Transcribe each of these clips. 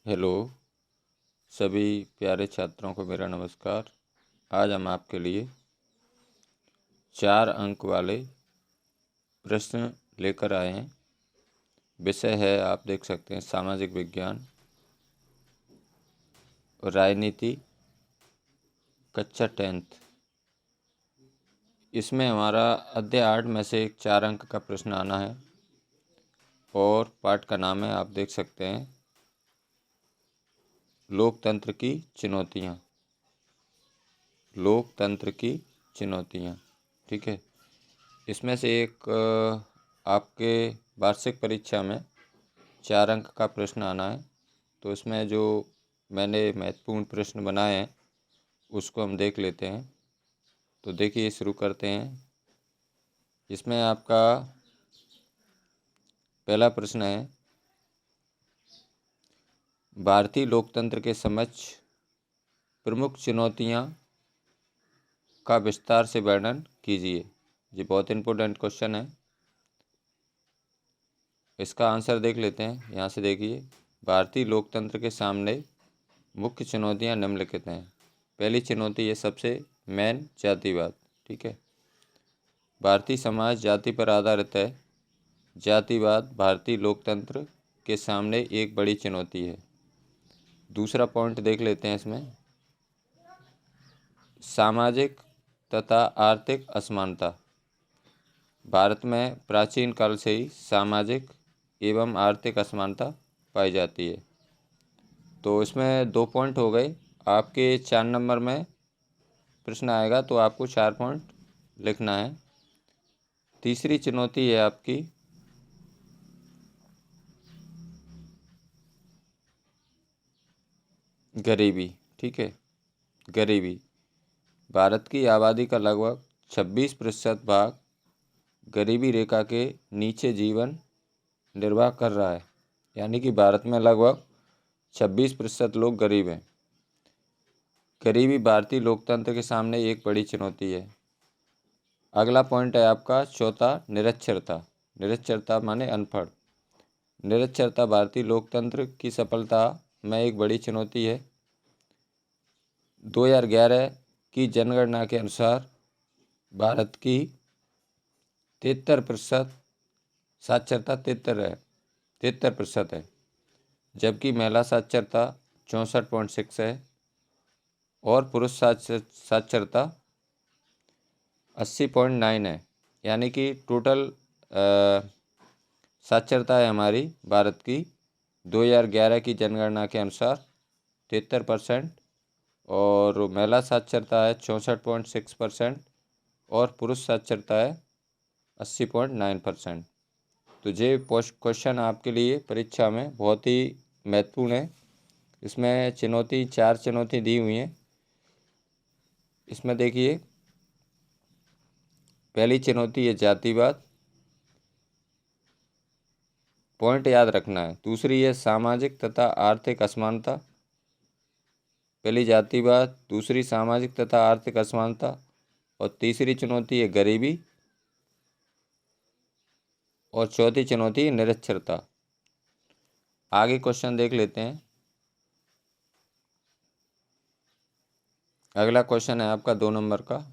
Hello सभी प्यारे छात्रों को मेरा नमस्कार। आज हम आपके लिए 4 अंक वाले प्रश्न लेकर आए हैं। विषय है, आप देख सकते हैं, सामाजिक विज्ञान और राजनीति, कक्षा 10th। इसमें हमारा अध्याय 8 में से एक 4 अंक का प्रश्न आना है और पाठ का नाम है, आप देख सकते हैं, लोकतंत्र की चुनौतियाँ। लोकतंत्र की चुनौतियाँ, ठीक है। इसमें से एक आपके वार्षिक परीक्षा में 4 अंक का प्रश्न आना है। तो इसमें जो मैंने महत्वपूर्ण प्रश्न बनाए हैं उसको हम देख लेते हैं। तो देखिए, शुरू करते हैं। इसमें आपका पहला प्रश्न है, भारतीय लोकतंत्र के समक्ष प्रमुख चुनौतियां का विस्तार से वर्णन कीजिए। ये बहुत इम्पोर्टेंट क्वेश्चन है। इसका आंसर देख लेते हैं। यहाँ से देखिए, भारतीय लोकतंत्र के सामने मुख्य चुनौतियां निम्नलिखित हैं। पहली चुनौती है सबसे मेन, जातिवाद, ठीक है। भारतीय समाज जाति पर आधारित है। जातिवाद भारतीय लोकतंत्र के सामने एक बड़ी चुनौती है। दूसरा पॉइंट देख लेते हैं इसमें, सामाजिक तथा आर्थिक असमानता। भारत में प्राचीन काल से ही सामाजिक एवं आर्थिक असमानता पाई जाती है। तो इसमें 2 पॉइंट हो गए। आपके 4 नंबर में प्रश्न आएगा तो आपको 4 पॉइंट लिखना है। तीसरी चुनौती है आपकी गरीबी, ठीक है। गरीबी, भारत की आबादी का लगभग 26% भाग गरीबी रेखा के नीचे जीवन निर्वाह कर रहा है। यानी कि भारत में लगभग 26% लोग गरीब हैं। गरीबी भारतीय लोकतंत्र के सामने एक बड़ी चुनौती है। अगला पॉइंट है आपका चौथा, निरक्षरता। निरक्षरता माने अनपढ़। निरक्षरता भारतीय लोकतंत्र की सफलता में एक बड़ी चुनौती है। 2011 की जनगणना के अनुसार भारत की 73% साक्षरता 73% है, जबकि महिला साक्षरता 64.6 है और पुरुष साक्षरता 80.9 है। यानी कि टोटल साक्षरता है हमारी भारत की 2011 की जनगणना के अनुसार 73% और महिला साक्षरता है 64.6% और पुरुष साक्षरता है 80.9%। तो ये क्वेश्चन आपके लिए परीक्षा में बहुत ही महत्वपूर्ण है। इसमें 4 चुनौती दी हुई हैं। इसमें देखिए, पहली चुनौती है जातिवाद, पॉइंट याद रखना है। दूसरी है सामाजिक तथा आर्थिक असमानता। पहली जातिवाद, दूसरी सामाजिक तथा आर्थिक असमानता और तीसरी चुनौती है गरीबी और चौथी चुनौती है निरक्षरता। आगे क्वेश्चन देख लेते हैं। अगला क्वेश्चन है आपका 2 नंबर का।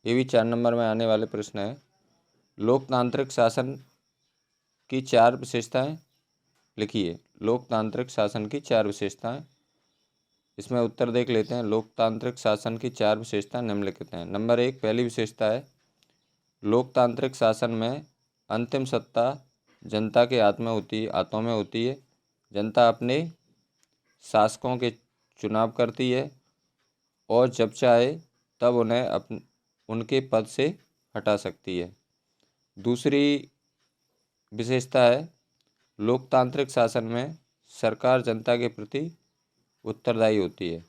ये भी 4 नंबर में आने वाले प्रश्न है। लोकतांत्रिक शासन की 4 विशेषताएं लिखिए। लोकतांत्रिक शासन की 4 विशेषताएं। इसमें उत्तर देख लेते हैं। लोकतांत्रिक शासन की 4 विशेषताएं निम्नलिखित हैं। नंबर 1, पहली विशेषता है, लोकतांत्रिक शासन में अंतिम सत्ता जनता के हाथों में होती है। जनता अपने शासकों के चुनाव करती है और जब चाहे तब उन्हें उनके पद से हटा सकती है। दूसरी विशेषता है, लोकतांत्रिक शासन में सरकार जनता के प्रति उत्तरदायी होती है।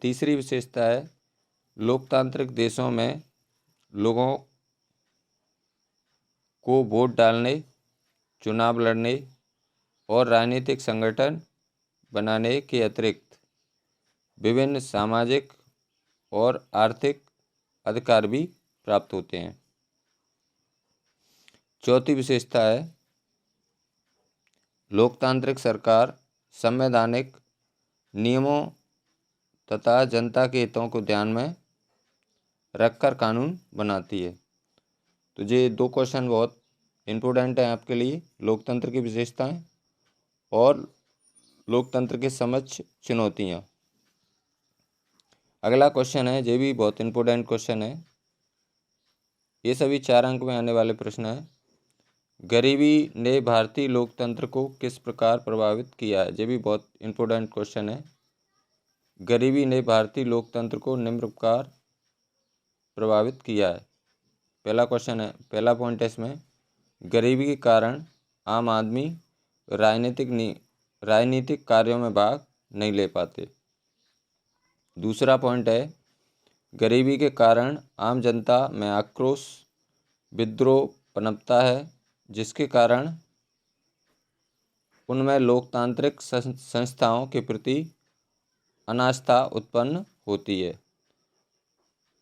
तीसरी विशेषता है, लोकतांत्रिक देशों में लोगों को वोट डालने, चुनाव लड़ने और राजनीतिक संगठन बनाने के अतिरिक्त विभिन्न सामाजिक और आर्थिक अधिकार भी प्राप्त होते हैं। चौथी विशेषता है, लोकतांत्रिक सरकार संवैधानिक नियमों तथा जनता के हितों को ध्यान में रखकर कानून बनाती है। तो ये दो क्वेश्चन बहुत इम्पोर्टेंट हैं आपके लिए, लोकतंत्र की विशेषताएं और लोकतंत्र के समक्ष चुनौतियां। अगला क्वेश्चन है, ये भी बहुत इम्पोर्टेंट क्वेश्चन है, ये सभी 4 अंक में आने वाले प्रश्न हैं। गरीबी ने भारतीय लोकतंत्र को किस प्रकार प्रभावित किया है? ये भी बहुत इम्पोर्टेंट क्वेश्चन है। गरीबी ने भारतीय लोकतंत्र को निम्न प्रकार प्रभावित किया है। पहला क्वेश्चन है, पहला पॉइंट है इसमें, गरीबी के कारण आम आदमी राजनीतिक कार्यों में भाग नहीं ले पाते। दूसरा पॉइंट है, गरीबी के कारण आम जनता में आक्रोश विद्रोह पनपता है, जिसके कारण उनमें लोकतांत्रिक संस्थाओं के प्रति अनास्था उत्पन्न होती है।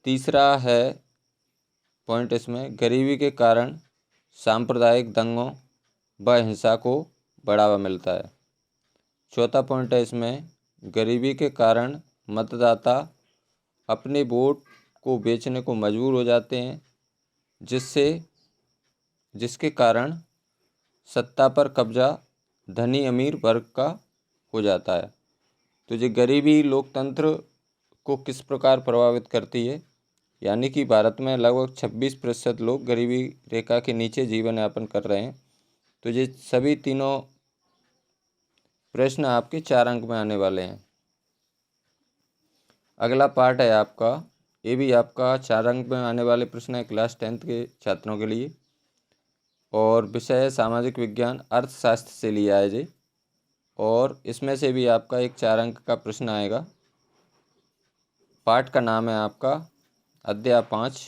तीसरा है पॉइंट इसमें, गरीबी के कारण सांप्रदायिक दंगों व हिंसा को बढ़ावा मिलता है। चौथा पॉइंट है इसमें, गरीबी के कारण मतदाता अपने वोट को बेचने को मजबूर हो जाते हैं, जिसके कारण सत्ता पर कब्जा धनी अमीर वर्ग का हो जाता है। तो ये गरीबी लोकतंत्र को किस प्रकार प्रभावित करती है, यानी कि भारत में लगभग 26% लोग गरीबी रेखा के नीचे जीवन यापन कर रहे हैं। तो ये सभी तीनों प्रश्न आपके 4 अंक में आने वाले हैं। अगला पार्ट है आपका, ये भी आपका 4 अंक में आने वाले प्रश्न है क्लास 10th के छात्रों के लिए, और विषय है सामाजिक विज्ञान अर्थशास्त्र से लिया है जी, और इसमें से भी आपका एक 4 अंक का प्रश्न आएगा। पाठ का नाम है आपका अध्याय 5,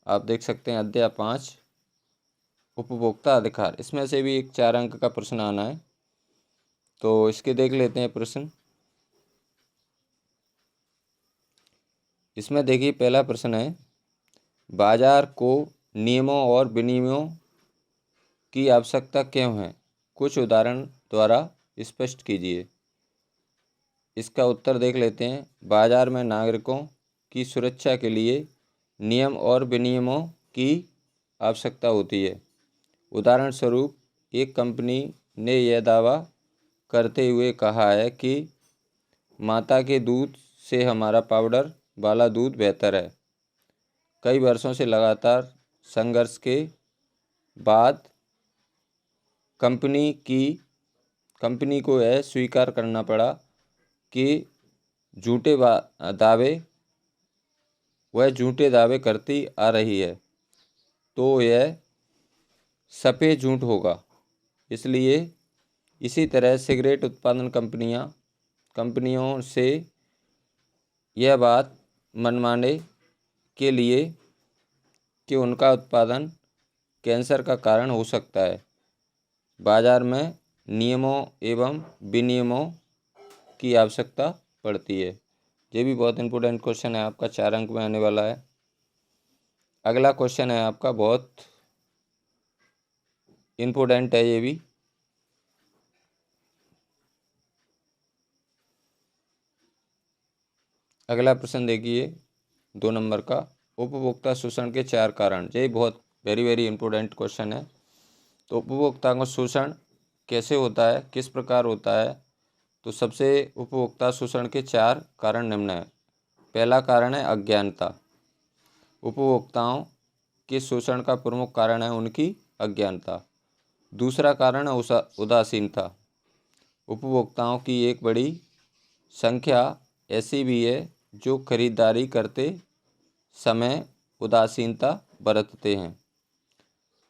आप देख सकते हैं अध्याय 5 उपभोक्ता अधिकार। इसमें से भी एक 4 अंक का प्रश्न आना है, तो इसके देख लेते हैं प्रश्न। इसमें देखिए पहला प्रश्न है, बाजार को नियमों और विनियमों की आवश्यकता क्यों है? कुछ उदाहरण द्वारा स्पष्ट कीजिए। इसका उत्तर देख लेते हैं, बाजार में नागरिकों की सुरक्षा के लिए नियम और विनियमों की आवश्यकता होती है। उदाहरण स्वरूप, एक कंपनी ने यह दावा करते हुए कहा है कि माता के दूध से हमारा पाउडर वाला दूध बेहतर है। कई वर्षों से लगातार संघर्ष के बाद कंपनी को यह स्वीकार करना पड़ा कि झूठे दावे करती आ रही है, तो यह सफेद झूठ होगा। इसलिए इसी तरह सिगरेट उत्पादन कंपनियों से यह बात मनवाने के लिए कि उनका उत्पादन कैंसर का कारण हो सकता है, बाजार में नियमों एवं विनियमों की आवश्यकता पड़ती है। ये भी बहुत इंपॉर्टेंट क्वेश्चन है आपका, 4 अंक में आने वाला है। अगला क्वेश्चन है आपका, बहुत इम्पोर्टेंट है ये भी। अगला प्रश्न देखिए 2 नंबर का, उपभोक्ता शोषण के 4 कारण। ये बहुत वेरी इम्पोर्टेंट क्वेश्चन है। तो उपभोक्ता का शोषण कैसे होता है, किस प्रकार होता है? तो सबसे उपभोक्ता शोषण के 4 कारण निम्न है। पहला कारण है अज्ञानता। उपभोक्ताओं के शोषण का प्रमुख कारण है उनकी अज्ञानता। दूसरा कारण है उदासीनता। उपभोक्ताओं की एक बड़ी संख्या ऐसी भी है जो खरीदारी करते समय उदासीनता बरतते हैं।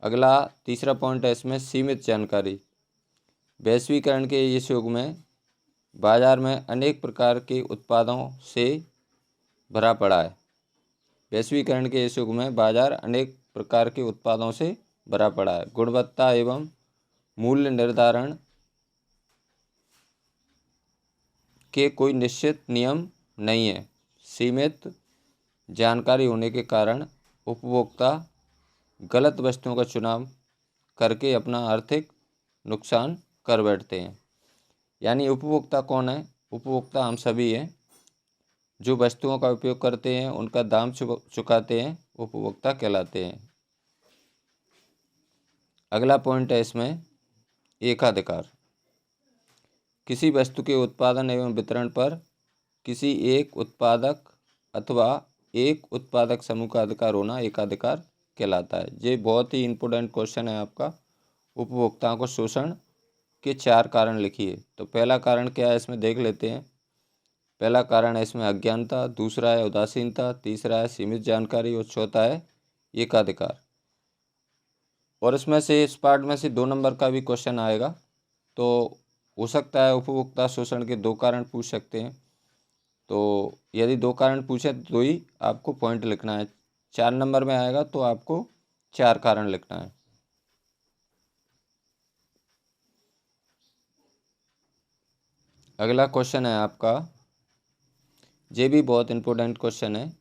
अगला तीसरा पॉइंट है इसमें सीमित जानकारी। वैश्वीकरण के इस युग में बाजार में अनेक प्रकार के उत्पादों से भरा पड़ा है। वैश्वीकरण के इस युग में बाजार अनेक प्रकार के उत्पादों से भरा पड़ा है। गुणवत्ता एवं मूल्य निर्धारण के कोई निश्चित नियम नहीं है। सीमित जानकारी होने के कारण उपभोक्ता गलत वस्तुओं का चुनाव करके अपना आर्थिक नुकसान कर बैठते हैं। यानी उपभोक्ता कौन है? उपभोक्ता हम सभी हैं जो वस्तुओं का उपयोग करते हैं, उनका दाम चुकाते हैं, उपभोक्ता कहलाते हैं। अगला पॉइंट है इसमें एकाधिकार। किसी वस्तु के उत्पादन एवं वितरण पर किसी एक उत्पादक अथवा एक उत्पादक समूह का अधिकार होना एकाधिकार कहलाता है। ये बहुत ही इम्पोर्टेंट क्वेश्चन है आपका। उपभोक्ताओं को शोषण के 4 कारण लिखिए। तो पहला कारण क्या है इसमें देख लेते हैं। पहला कारण है इसमें अज्ञानता, दूसरा है उदासीनता, तीसरा है सीमित जानकारी और चौथा है एकाधिकार। और इसमें से इस पार्ट में से 2 नंबर का भी क्वेश्चन आएगा, तो हो सकता है उपभोक्ता शोषण के 2 कारण पूछ सकते हैं। तो यदि 2 कारण पूछे तो ही आपको पॉइंट लिखना है। 4 नंबर में आएगा तो आपको 4 कारण लिखना है। अगला क्वेश्चन है आपका, ये भी बहुत इम्पोर्टेंट क्वेश्चन है।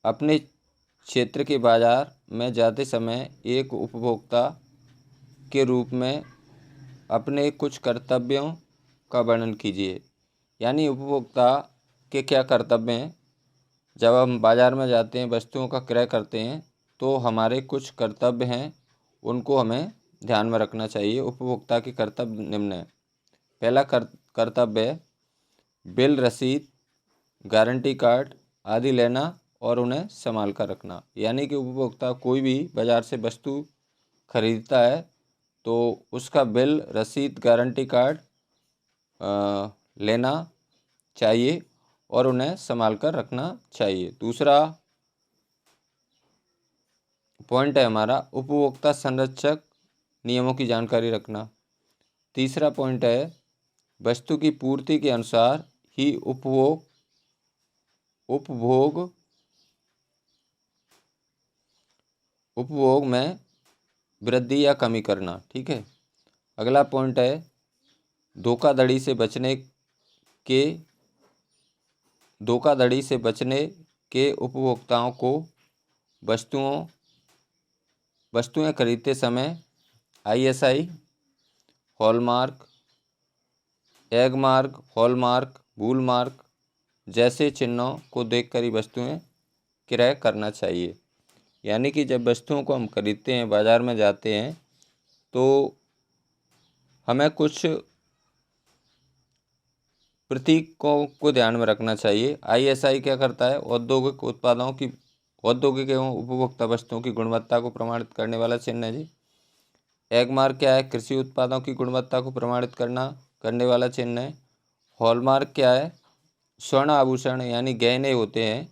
अपने क्षेत्र के बाजार में जाते समय एक उपभोक्ता के रूप में अपने कुछ कर्तव्यों का वर्णन कीजिए। यानी उपभोक्ता के क्या कर्तव्य हैं? जब हम बाजार में जाते हैं, वस्तुओं का क्रय करते हैं, तो हमारे कुछ कर्तव्य हैं, उनको हमें ध्यान में रखना चाहिए। उपभोक्ता के कर्तव्य निम्न हैं। पहला कर्तव्य है बिल, रसीद, गारंटी कार्ड आदि लेना और उन्हें संभाल कर रखना। यानी कि उपभोक्ता कोई भी बाजार से वस्तु खरीदता है तो उसका बिल, रसीद, गारंटी कार्ड लेना चाहिए और उन्हें संभाल कर रखना चाहिए। दूसरा पॉइंट है हमारा उपभोक्ता संरक्षक नियमों की जानकारी रखना। तीसरा पॉइंट है वस्तु की पूर्ति के अनुसार ही उपभोग में वृद्धि या कमी करना। ठीक है। अगला पॉइंट है धोखाधड़ी से बचने के उपभोक्ताओं को वस्तुएं खरीदते समय ISI, हॉलमार्क, एगमार्क, हॉलमार्क, बूलमार्क जैसे चिन्हों को देखकर ही वस्तुएं क्रय करना चाहिए। यानी कि जब वस्तुओं को हम खरीदते हैं, बाजार में जाते हैं, तो हमें कुछ प्रतीकों को ध्यान में रखना चाहिए। ISI क्या करता है? औद्योगिक एवं उपभोक्ता वस्तुओं की गुणवत्ता को प्रमाणित करने वाला चिन्ह है जी। एगमार्क क्या है? कृषि उत्पादों की गुणवत्ता को प्रमाणित करने वाला चिन्ह है। हॉलमार्क क्या है? स्वर्ण आभूषण यानी गहने होते हैं,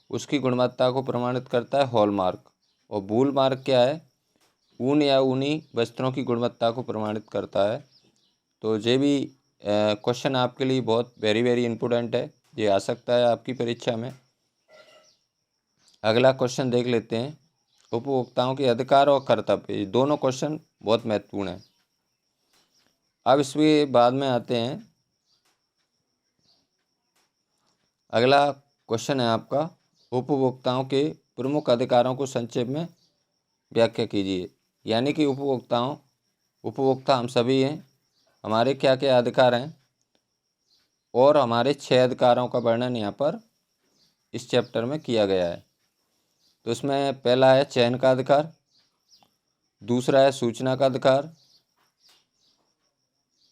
उसकी गुणवत्ता को प्रमाणित करता है हॉलमार्क। और बूलमार्क क्या है? ऊन या ऊनी वस्त्रों की गुणवत्ता को प्रमाणित करता है। तो ये भी क्वेश्चन आपके लिए बहुत वेरी वेरी इंपॉर्टेंट है, ये आ सकता है आपकी परीक्षा में। अगला क्वेश्चन देख लेते हैं। उपभोक्ताओं के अधिकार और कर्तव्य, ये दोनों क्वेश्चन बहुत महत्वपूर्ण हैं। अब इसके बाद में आते हैं, अगला क्वेश्चन है आपका उपभोक्ताओं के प्रमुख अधिकारों को संक्षेप में व्याख्या कीजिए। यानी कि उपभोक्ता हम सभी हैं, हमारे क्या क्या अधिकार हैं और हमारे 6 अधिकारों का वर्णन यहाँ पर इस चैप्टर में किया गया है। तो इसमें पहला है चयन का अधिकार, दूसरा है सूचना का अधिकार,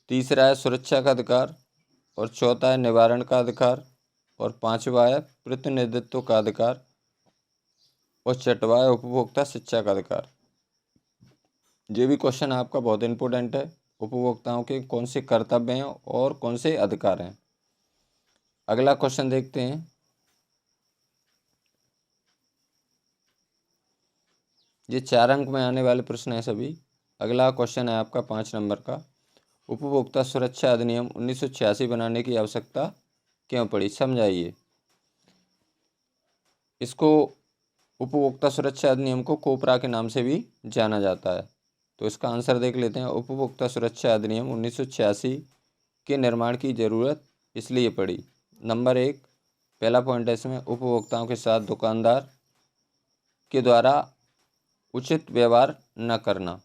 तीसरा है सुरक्षा का अधिकार और चौथा है निवारण का अधिकार और पांचवा है प्रतिनिधित्व का अधिकार और छठवा है उपभोक्ता शिक्षा का अधिकार। ये भी क्वेश्चन आपका बहुत इंपॉर्टेंट है। उपभोक्ताओं के कौन से कर्तव्य हैं और कौन से अधिकार हैं। अगला क्वेश्चन देखते हैं। ये 4 अंक में आने वाले प्रश्न हैं सभी। अगला क्वेश्चन है आपका 5 नंबर का, उपभोक्ता सुरक्षा अधिनियम 1986 बनाने की आवश्यकता क्यों पड़ी? समझाइए। इसको उपभोक्ता सुरक्षा अधिनियम को कोपरा के नाम से भी जाना जाता है। तो इसका आंसर देख लेते हैं। उपभोक्ता सुरक्षा अधिनियम 1986 के निर्माण की जरूरत इसलिए पड़ी। नंबर 1 पहला पॉइंट है इसमें, उपभोक्ताओं के साथ दुकानदार के द्वारा उचित व्यवहार न करना।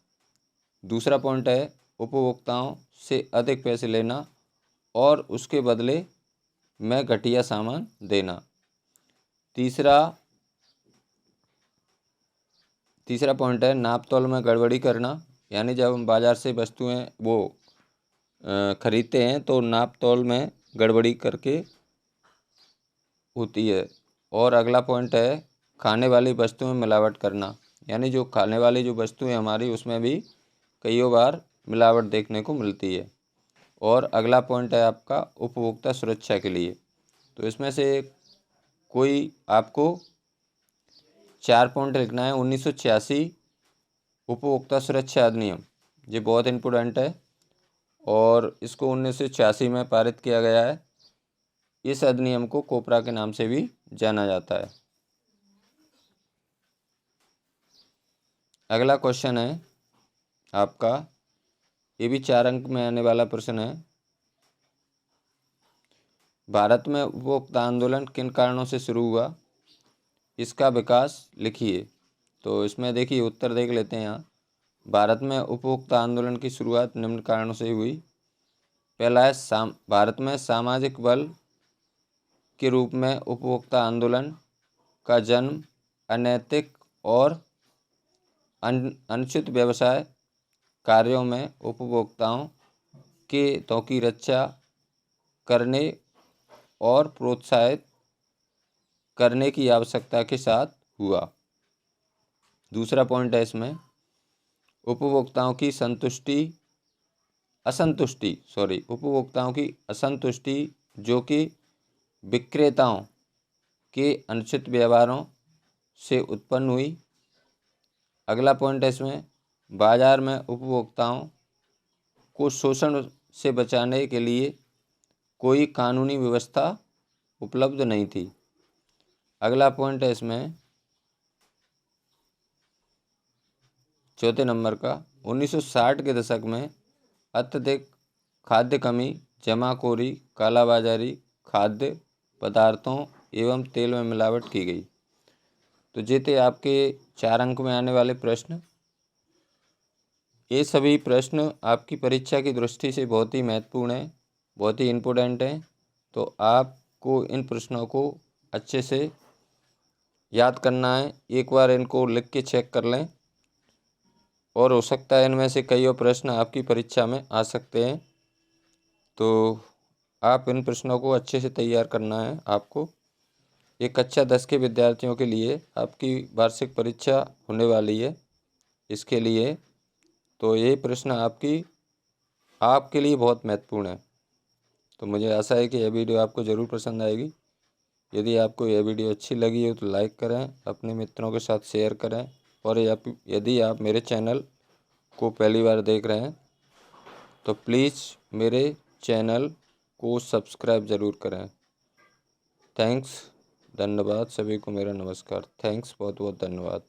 दूसरा पॉइंट है उपभोक्ताओं से अधिक पैसे लेना और उसके बदले में घटिया सामान देना। तीसरा पॉइंट है नाप तोल में गड़बड़ी करना, यानी जब हम बाज़ार से वस्तुएं वो खरीदते हैं तो नाप तोल में गड़बड़ी करके होती है। और अगला पॉइंट है खाने वाली वस्तुओं में मिलावट करना, यानी जो खाने वाली जो वस्तुएं हमारी उसमें भी कई बार मिलावट देखने को मिलती है। और अगला पॉइंट है आपका उपभोक्ता सुरक्षा के लिए। तो इसमें से कोई आपको 4 पॉइंट लिखना है। 1986 उपभोक्ता सुरक्षा अधिनियम, ये बहुत इम्पोर्टेंट है और इसको 1986 में पारित किया गया है। इस अधिनियम को कोपरा के नाम से भी जाना जाता है। अगला क्वेश्चन है आपका, ये भी 4 अंक में आने वाला प्रश्न है। भारत में उपभोक्ता आंदोलन किन कारणों से शुरू हुआ, इसका विकास लिखिए। तो इसमें देखिए उत्तर देख लेते हैं यहाँ। भारत में उपभोक्ता आंदोलन की शुरुआत निम्न कारणों से हुई। पहला है भारत में सामाजिक बल के रूप में उपभोक्ता आंदोलन का जन्म अनैतिक और अनुचित व्यवसाय कार्यों में उपभोक्ताओं के हितों की रक्षा करने और प्रोत्साहित करने की आवश्यकता के साथ हुआ। दूसरा पॉइंट है इसमें उपभोक्ताओं की असंतुष्टि जो कि विक्रेताओं के अनुचित व्यवहारों से उत्पन्न हुई। अगला पॉइंट है इसमें बाजार में उपभोक्ताओं को शोषण से बचाने के लिए कोई कानूनी व्यवस्था उपलब्ध नहीं थी। अगला पॉइंट है इसमें चौथे नंबर का 1960 के दशक में अत्यधिक खाद्य कमी, जमाखोरी, कालाबाजारी, खाद्य पदार्थों एवं तेल में मिलावट की गई। तो ये थे आपके 4 अंक में आने वाले प्रश्न। ये सभी प्रश्न आपकी परीक्षा की दृष्टि से बहुत ही महत्वपूर्ण है, बहुत ही इम्पोर्टेंट है। तो आपको इन प्रश्नों को अच्छे से याद करना है। एक बार इनको लिख के चेक कर लें और हो सकता है इनमें से कई और प्रश्न आपकी परीक्षा में आ सकते हैं। तो आप इन प्रश्नों को अच्छे से तैयार करना है आपको। ये कक्षा 10 के विद्यार्थियों के लिए आपकी वार्षिक परीक्षा होने वाली है, इसके लिए तो ये प्रश्न आपके लिए बहुत महत्वपूर्ण है। तो मुझे आशा है कि यह वीडियो आपको ज़रूर पसंद आएगी। यदि आपको यह वीडियो अच्छी लगी हो तो लाइक करें, अपने मित्रों के साथ शेयर करें और यदि आप मेरे चैनल को पहली बार देख रहे हैं तो प्लीज़ मेरे चैनल को सब्सक्राइब ज़रूर करें। थैंक्स, धन्यवाद सभी को, मेरा नमस्कार। थैंक्स, बहुत बहुत धन्यवाद।